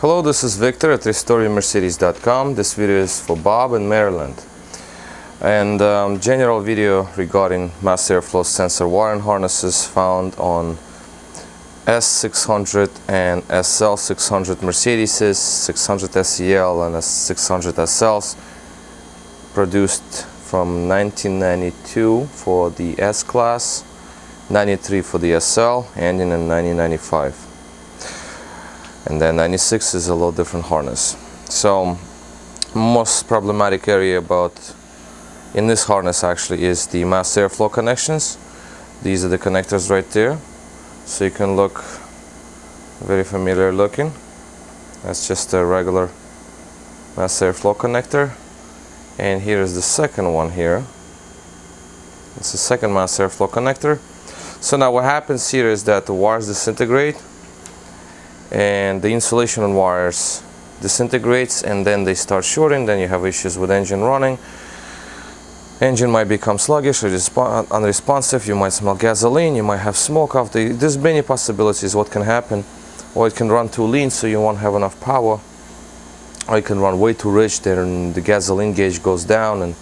Hello, this is Victor at RestoreYourMercedes.com. This video is for Bob in Maryland. And general video regarding mass airflow sensor wiring harnesses found on S600 and SL600 Mercedes, 600 SEL and S600 SLs, produced from 1992 for the S-Class, 93 for the SL, ending in 1995. And then 96 is a little different harness. So most problematic area in this harness actually is the mass airflow connections. These are the connectors right there. So you can look very familiar looking. That's just a regular mass airflow connector. And here is the second one here. It's the second mass airflow connector. So now what happens here is that the wires disintegrate and the insulation on wires disintegrates, and then they start shorting. Then you have issues with engine running. Engine might become sluggish or unresponsive. You might smell gasoline. You might have smoke after. There's many possibilities what can happen. Or it can run too lean, so you won't have enough power. Or it can run way too rich, then the gasoline gauge goes down, and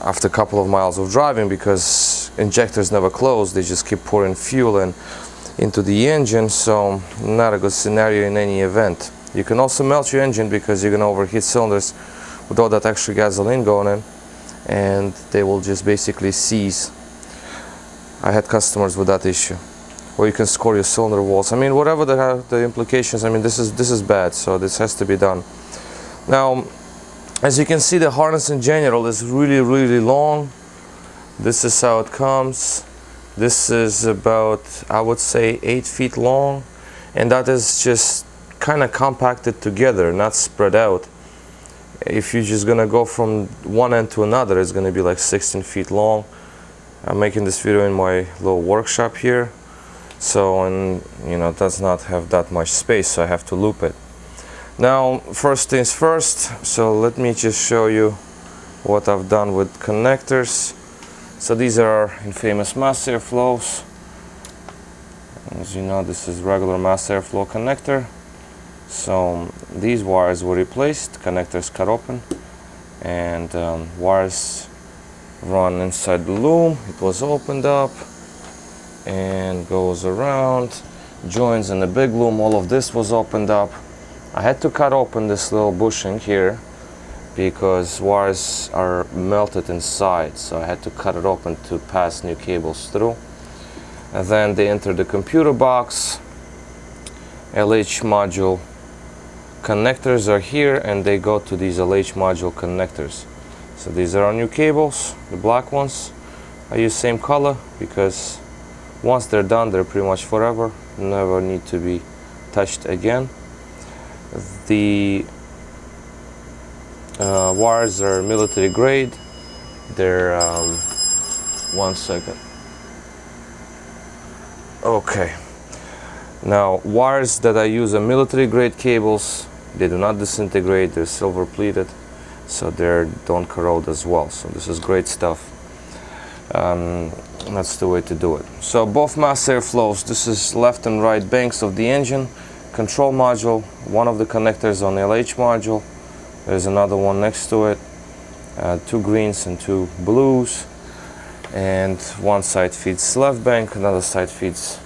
after a couple of miles of driving, because injectors never close, they just keep pouring fuel into the engine. So not a good scenario in any event. You can also melt your engine because you're going to overheat cylinders with all that extra gasoline going in, and they will just basically seize. I had customers with that issue. Or you can score your cylinder walls. I mean, whatever the implications, I mean, this is bad, so this has to be done. Now, as you can see, the harness in general is really long. This is how it comes. This is about, I would say, 8 feet long, and that is just kind of compacted together, not spread out. If you're just gonna go from one end to another, it's gonna be like 16 feet long. I'm making this video in my little workshop here, so, and you know, it does not have that much space, so I have to loop it. Now, first things first, so let me just show you what I've done with connectors. So these are our infamous mass airflows. As you know, this is regular mass airflow connector. So these wires were replaced, connectors cut open, and wires run inside the loom. It was opened up and goes around, joins in the big loom. All of this was opened up. I had to cut open this little bushing here because wires are melted inside, so I had to cut it open to pass new cables through. And then they enter the computer box. LH module connectors are here, and they go to these LH module connectors. So these are our new cables, the black ones. I use same color because once they're done, they're pretty much forever, never need to be touched again. The wires are military grade. They're one second. Okay. Now, wires that I use are military grade cables. They do not disintegrate. They're silver plated, so they don't corrode as well. So this is great stuff. That's the way to do it. So both mass airflows. This is left and right banks of the engine. Control module. One of the connectors on the LH module. There's another one next to it. 2 greens and 2 blues. And one side feeds left bank, another side feeds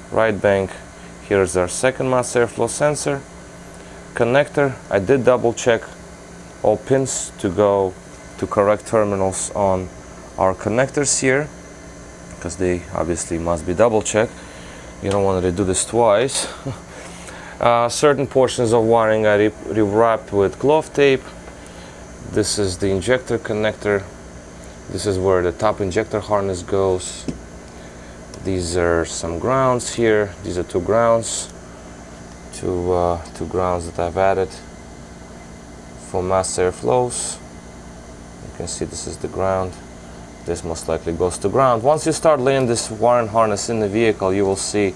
right bank. Here's our second mass airflow sensor connector. I did double check all pins to go to correct terminals on our connectors here, because they obviously must be double checked. You don't want to do this twice. Certain portions of wiring I rewrapped with glove tape. This is the injector connector. This is where the top injector harness goes. These are some grounds here. These are 2 grounds. Two grounds that I've added for mass airflows. You can see this is the ground. This most likely goes to ground. Once you start laying this wiring harness in the vehicle, you will see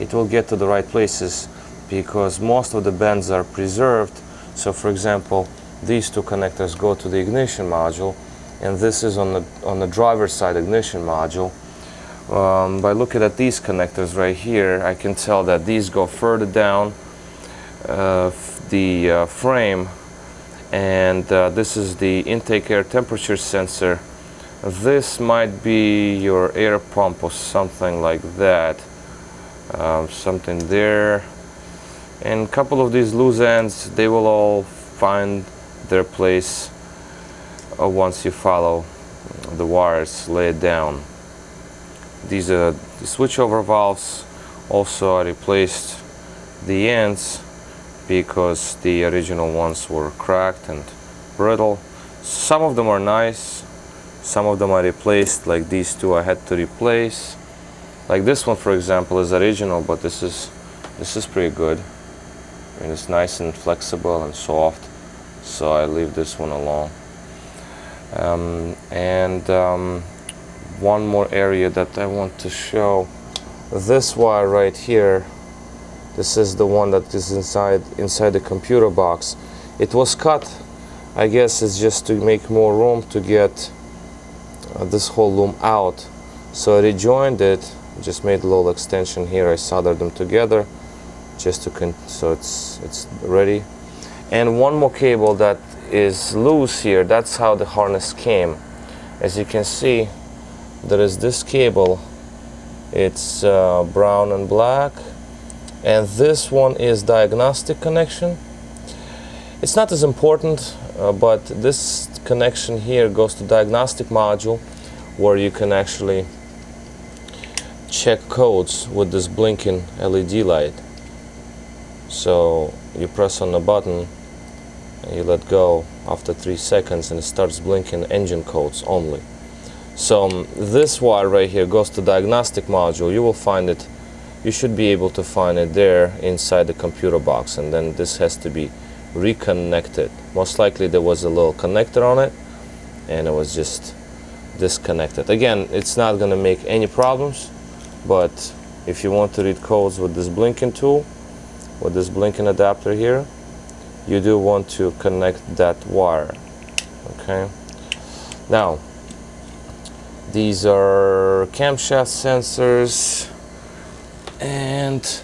it will get to the right places, because most of the bends are preserved. So for example, these 2 connectors go to the ignition module, and this is on the driver's side ignition module. By looking at these connectors right here, I can tell that these go further down the frame, and this is the intake air temperature sensor. This might be your air pump or something like that. Something there, and a couple of these loose ends, they will all find their place once you follow the wires laid down. These are the switchover valves. Also, I replaced the ends because the original ones were cracked and brittle. Some of them are nice, some of them I replaced, like these two I had to replace. Like this one, for example, is original, but this is pretty good. I mean, it's nice and flexible and soft, so I leave this one alone. One more area that I want to show, this wire right here. This is the one that is inside the computer box. It was cut, I guess it's just to make more room to get this whole loom out. So I rejoined it, just made a little extension here. I soldered them together just to so it's ready. And one more cable that is loose here. That's how the harness came. As you can see, there is this cable. It's brown and black, and this one is diagnostic connection. It's not as important, but this connection here goes to diagnostic module, where you can actually check codes with this blinking LED light. So you press on the button and you let go after 3 seconds, and it starts blinking engine codes only. So this wire right here goes to diagnostic module. You will find it, you should be able to find it there inside the computer box, and then this has to be reconnected. Most likely there was a little connector on it and it was just disconnected. Again, it's not going to make any problems, but if you want to read codes with this blinking tool, with this blinking adapter here, you do want to connect that wire. Okay, now these are camshaft sensors, and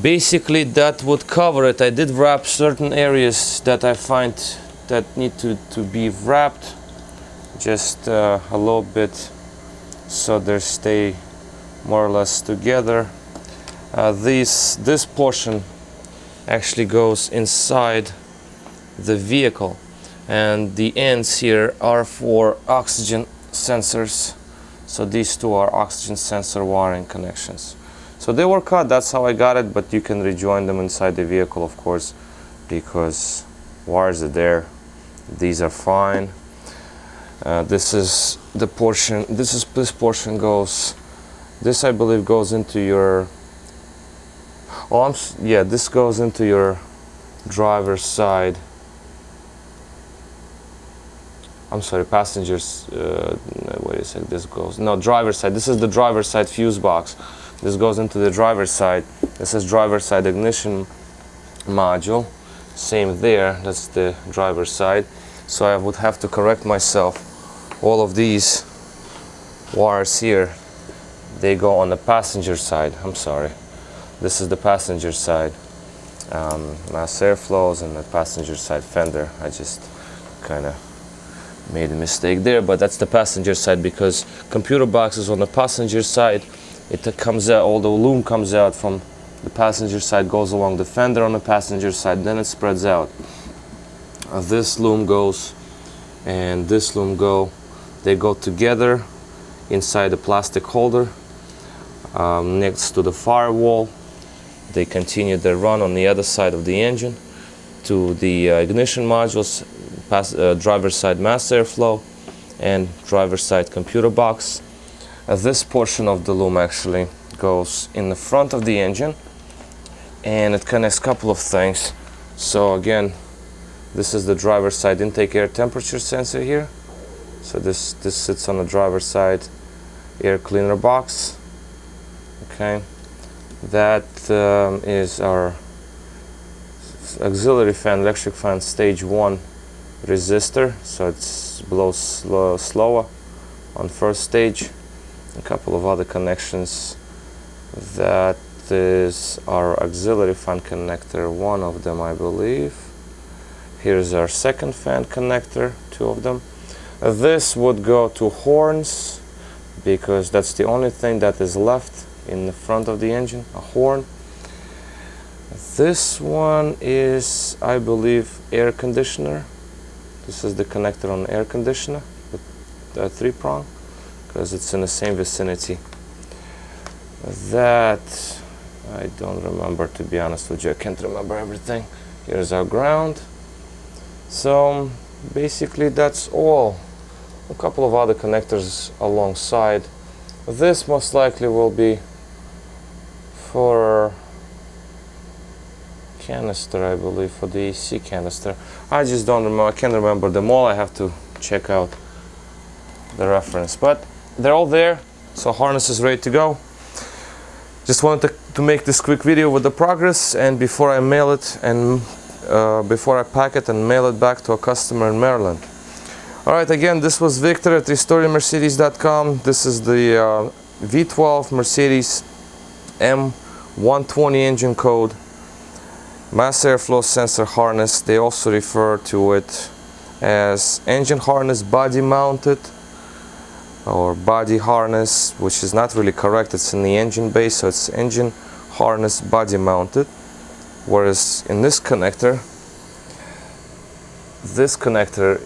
basically that would cover it. I did wrap certain areas that I find that need to be wrapped just a little bit, so they stay more or less together. This portion actually goes inside the vehicle, and the ends here are for oxygen sensors. So these two are oxygen sensor wiring connections. So they were cut, that's how I got it, but you can rejoin them inside the vehicle, of course, because wires are there. These are fine. This is the portion, this portion goes, this I believe goes into your, yeah, this goes into your driver's side. I'm sorry, passengers, wait a sec, this goes, no, driver's side. This is the driver's side fuse box. This goes into the driver's side. This is driver's side ignition module. Same there, that's the driver's side. So I would have to correct myself. All of these wires here, they go on the passenger side. I'm sorry. This is the passenger side. Mass airflows and the passenger side fender. I just kind of made a mistake there, but that's the passenger side, because computer box is on the passenger side. It comes out, all the loom comes out from the passenger side, goes along the fender on the passenger side, then it spreads out. This loom goes and this loom go. They go together inside the plastic holder next to the firewall. They continue their run on the other side of the engine to the ignition modules, driver's side mass airflow, and driver's side computer box. This portion of the loom actually goes in the front of the engine, and it connects a couple of things. So again, this is the driver's side intake air temperature sensor here. So this sits on the driver's side air cleaner box. Okay, that is our auxiliary fan, electric fan stage 1 resistor. So it blows slower on first stage. A couple of other connections that Next is our auxiliary fan connector, one of them I believe. Here's our second fan connector, two of them. This would go to horns, because that's the only thing that is left in the front of the engine, a horn. This one is, I believe, air conditioner. This is the connector on air conditioner with the 3-prong, because it's in the same vicinity. That I don't remember, to be honest with you. I can't remember everything. Here's our ground. So basically that's all. A couple of other connectors alongside. This most likely will be for canister, I believe, for the AC canister. I just don't remember, I can't remember them all. I have to check out the reference, but they're all there, so harness is ready to go. Just wanted to make this quick video with the progress, and before I mail it and before I pack it and mail it back to a customer in Maryland. Alright, again, this was Victor at RestoreMercedes.com. This is the V12 Mercedes M120 engine code, mass airflow sensor harness. They also refer to it as engine harness body mounted, or body harness, which is not really correct. It's in the engine base, so it's engine harness body mounted. Whereas in this connector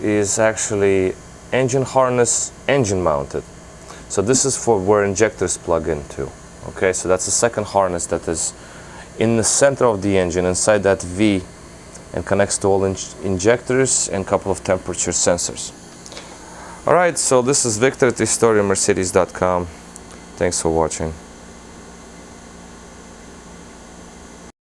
is actually engine harness engine mounted. So this is for where injectors plug into. Okay, so that's the second harness that is in the center of the engine, inside that V, and connects to all injectors and a couple of temperature sensors. Alright, so this is Victor at RestoreMercedes.com. Thanks for watching.